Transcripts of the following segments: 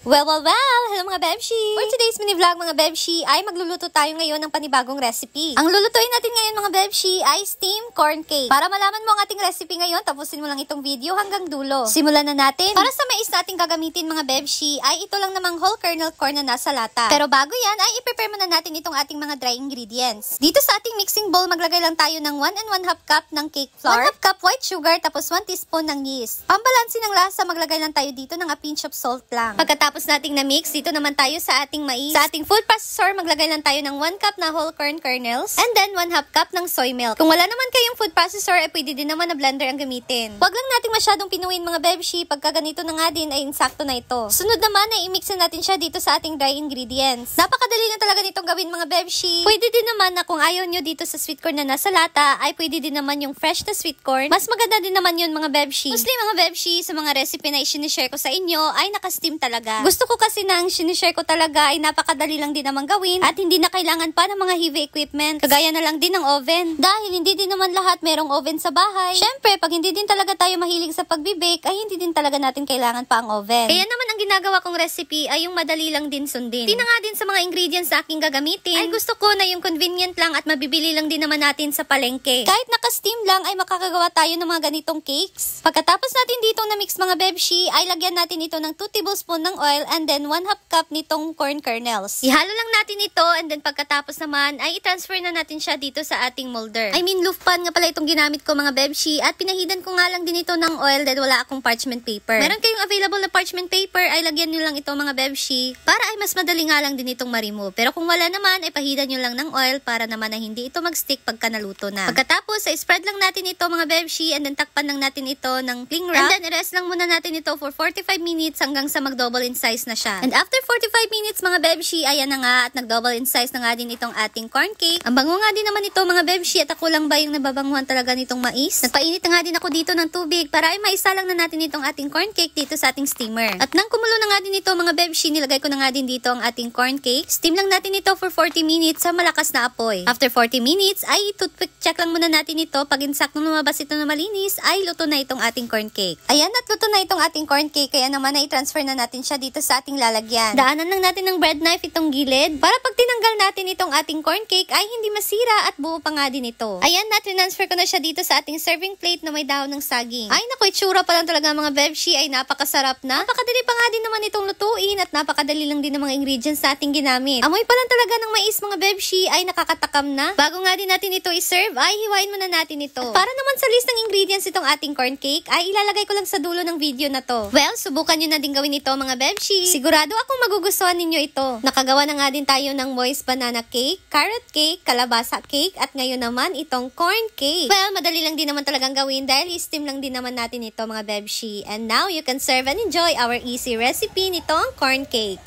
Well! Hello mga Bebshi! For today's mini vlog mga Bebshi ay magluluto tayo ngayon ng panibagong recipe. Ang lulutuin natin ngayon mga Bebshi ay steamed corn cake. Para malaman mo ang ating recipe ngayon, tapusin mo lang itong video hanggang dulo. Simulan na natin. Para sa mais natin gagamitin mga Bebshi ay ito lang namang whole kernel corn na nasa lata. Pero bago yan ay i-prepare muna natin itong ating mga dry ingredients. Dito sa ating mixing bowl maglagay lang tayo ng 1 1/2 cup ng cake flour, 1/2 cup white sugar, tapos 1 teaspoon ng yeast. Pambalansin ng lasa maglagay lang tayo dito ng a pinch of salt lang. Pagkatapos nating na-mix, dito naman tayo sa ating mais. Sa ating food processor, maglagay lang tayo ng 1 cup na whole corn kernels and then 1/2 cup ng soy milk. Kung wala naman kayong food processor, ay pwede din naman na blender ang gamitin. Huwag lang nating masyadong pinuin mga Bebshi, pagka ganito na nga din ay insakto na ito. Sunod naman ay i-mix na natin siya dito sa ating dry ingredients. Napakadali na talaga nitong gawin mga Bebshi. Pwede din naman na kung ayaw nyo dito sa sweet corn na nasa lata, ay pwede din naman yung fresh na sweet corn. Mas maganda din naman yun mga Bebshi. Mostly mga Bebshi, sa mga recipe na i-share ko sa inyo, ay naka-steam talaga. Gusto ko kasi na ang sinishare ko talaga ay napakadali lang din naman gawin at hindi na kailangan pa ng mga heavy equipment. Kagaya na lang din ng oven. Dahil hindi din naman lahat merong oven sa bahay. Syempre, pag hindi din talaga tayo mahilig sa pagbe-bake, ay hindi din talaga natin kailangan pa ang oven. Kaya naman ang ginagawa kong recipe ay yung madali lang din sundin. Hindi na nga din sa mga ingredients na aking gagamitin, ay gusto ko na yung convenient lang at mabibili lang din naman natin sa palengke. Kahit naka-steam lang ay makakagawa tayo ng mga ganitong cakes. Pagkatapos natin ditong na-mix mga Bebshi, ay lagyan natin ito ng 2 tablespoon ng oil and then 1/2 cup nitong corn kernels. Ihalo lang natin ito and then pagkatapos naman ay i-transfer na natin siya dito sa ating molder. I mean loaf pan nga pala itong ginamit ko mga Bebshi at pinahidan ko nga lang din ito ng oil dahil wala akong parchment paper. Meron kayong available na parchment paper ay lagyan nyo lang ito mga Bebshi para ay mas madali nga lang din itong ma-remove. Pero kung wala naman ay pahidan nyo lang ng oil para naman na hindi ito mag-stick pagka naluto na. Pagkatapos ay spread lang natin ito mga Bebshi and then takpan lang natin ito ng cling wrap and then i-rest lang muna natin ito for 45 minutes hanggang sa mag-double in size na siya. And after 45 minutes mga Bebshi, ayan na nga at nag-double in size na nga din itong ating corn cake. Ang bango nga din naman ito mga Bebshi at ako lang ba yung nababanguhan talaga nitong mais? Nagpainit na nga din ako dito ng tubig para ay maisa lang na natin itong ating corn cake dito sa ating steamer. At nang kumulo na nga din ito mga Bebshi, nilagay ko na nga din dito ang ating corn cake. Steam lang natin ito for 40 minutes sa malakas na apoy. After 40 minutes, ay toothpick check lang muna natin ito. Pag insakto lumabas ito na malinis, ay luto na itong ating corn cake. Ayan at luto na itong ating corn cake, kaya naman ay transfer na natin siya dito sa ating lalagyan. Daanan lang natin ng bread knife itong gilid para pag tinanggal natin itong ating corn cake ay hindi masira at buo pa nga din ito. Ayan na, transfer ko na siya dito sa ating serving plate na may dahon ng saging. Ay naku, itsura pa lang talaga mga Bebshi ay napakasarap na. Napakadali pa nga din naman itong lutuin at napakadali lang din ng mga ingredients na ating ginamit. Amoy pa lang talaga ng mais mga Bebshi ay nakakatakam na. Bago nga din natin ito i-serve ay hiwain muna natin ito. At para naman sa list ng ingredients itong ating corn cake ay ilalagay ko lang sa dulo ng video na to. Well, subukan nyo na din gawin ito mga Bebshi. Sigurado akong magugustuhan ninyo ito. Nakagawa na nga din tayo ng moist banana cake, carrot cake, kalabasa cake, at ngayon naman itong corn cake. Well, madali lang din naman talagang gawin dahil i-steam lang din naman natin ito mga Bebshi. And now, you can serve and enjoy our easy recipe nitong corn cake.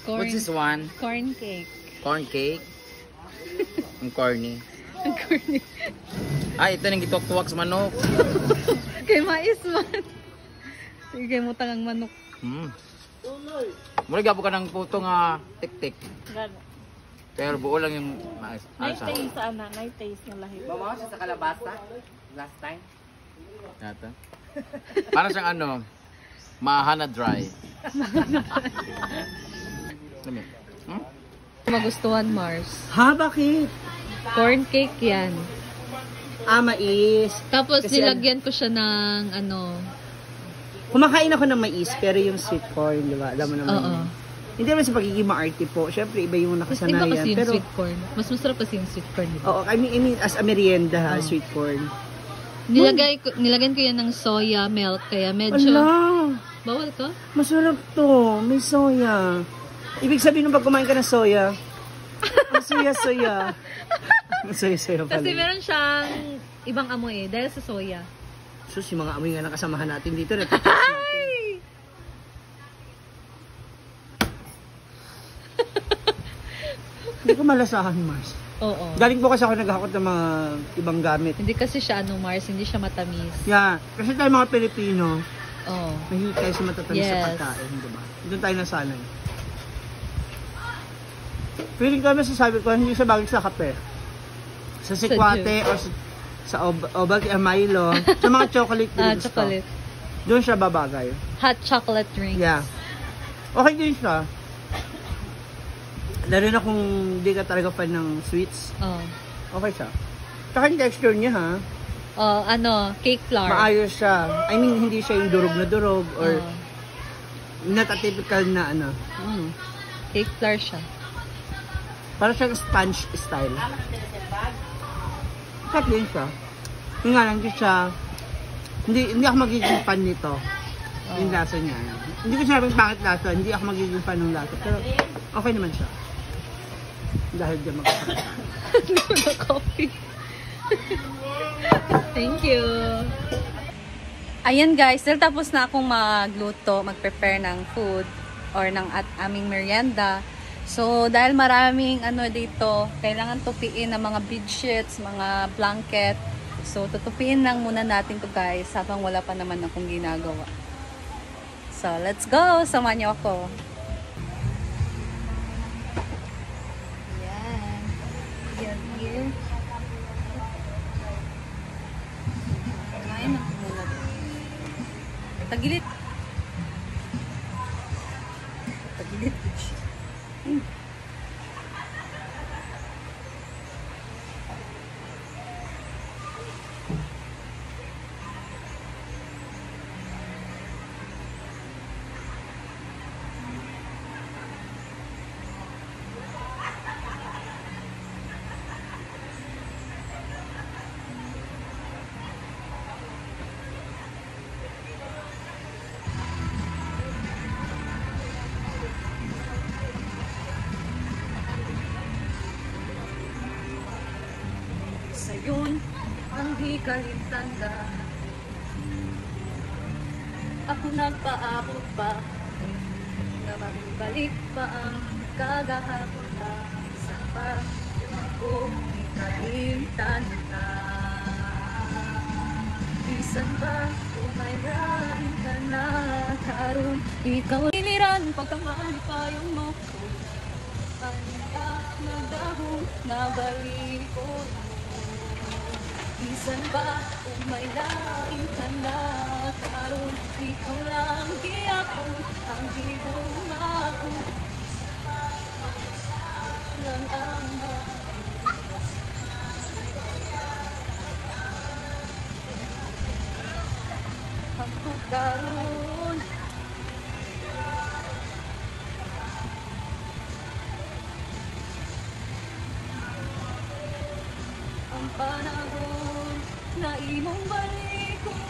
What's this one? Corn cake. Corn cake? Ang corny. Ang corny. Ay, ito nang gituwak sa manok. Kay mais man. Sige mo tangang manok. Muli gapo ka ng puto nga tik-tik. Gano. Pero buo lang yung mais. Nice sa ana, nice taste ng lahi. Mama siya sa kalabasa last time. Yata. Para siyang ano, mahana dry. Magustuhan Mars. Ha, bakit? Corn cake yan. Mais. Tapos Kasi nilagyan ko siya ng ano. Kumakain ako ng mais, pero yung sweet corn, di ba? Alam mo naman. Oo. Yun. Hindi naman sa pagiging ma-arty po. Siyempre, iba yung Mas iba nakasanayan. kasi yung Pero, sweet corn. Mas masarap kasi yung sweet corn. Diba? oo, I mean, as a merienda, sweet corn. Nilagyan ko yan ng soya milk. Kaya medyo... Ala! Bawal ka? Masarap to. May soya. Ibig sabihin nung pag kumain ka ng soya, ang soya-soya. Ang soya-soya pala. Kasi meron siyang ibang amoy dahil sa soya. Sus, yung mga amoy nga ng kasamahan natin dito. Ay! Hindi ko malasahan, Mars. Oo. Galing po kasi ako naghakot ng mga ibang gamit. Hindi kasi siya Mars, hindi siya matamis. Yeah, kasi tayo mga Pilipino, Oo. mahilig tayo sa matatamis sa Yes. pagkain, di ba? Doon tayo nasanay. Feeling ko masasabi ko, hindi siya bagay sa kape. Sa sikwate o sa obag Milo, sa mga chocolate drinks chocolate. Doon siya babagay. Hot chocolate drink. Yeah. Okay din siya. Lalo na kung di ka talaga fan ng sweets. Oh. Okay siya. Tsaka yung texture niya ha. Oh, cake flour. Maayos siya. I mean, hindi siya yung durog na durog or not a typical na Cake flour siya. Para siyang sponge style. Kat din siya. Yung nga lang, hindi ako magiging fan nito. Yung lasa niya. Hindi ko sinabing pangit lasa, hindi ako magiging fan ng lasa. Pero okay naman siya. Dahil diyan magkakaroon. Coffee. Thank you. Ayan guys, tapos na akong magluto, mag-prepare ng food or ng aming merienda. So, dahil maraming dito, kailangan tupiin ng mga bedsheets, mga blanket. So, tutupiin lang muna natin to guys habang wala pa naman akong ginagawa. So, let's go! Samahan niyo ako. Ayan. Ayan here. Ayan ako muna. Tagilid. Tagilid. Sa'yon ang hikaling tanda. Ako nagpaabot pa na magbalik pa ang kagahapon na sa pag-o hikaling tanda. Isan ba umayran ka na karon? Ikaw iliran pagkamali payong mo. Pagka na dahon na balikon. Isan ba may laing ka na karon? Ikaw lang giyapon ang hibong ako lang ang ako karon. Ang panahon na imong balikon.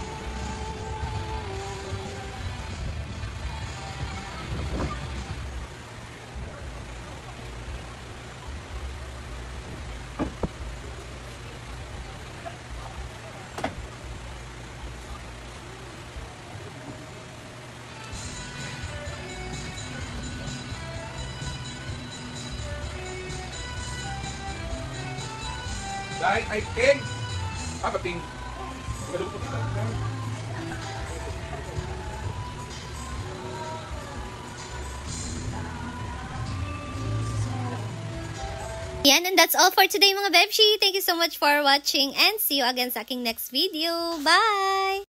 Dahil ay King. Pating. Malupot na. Yan, and that's all for today mga Bebshi. Thank you so much for watching and see you again sa aking next video. Bye!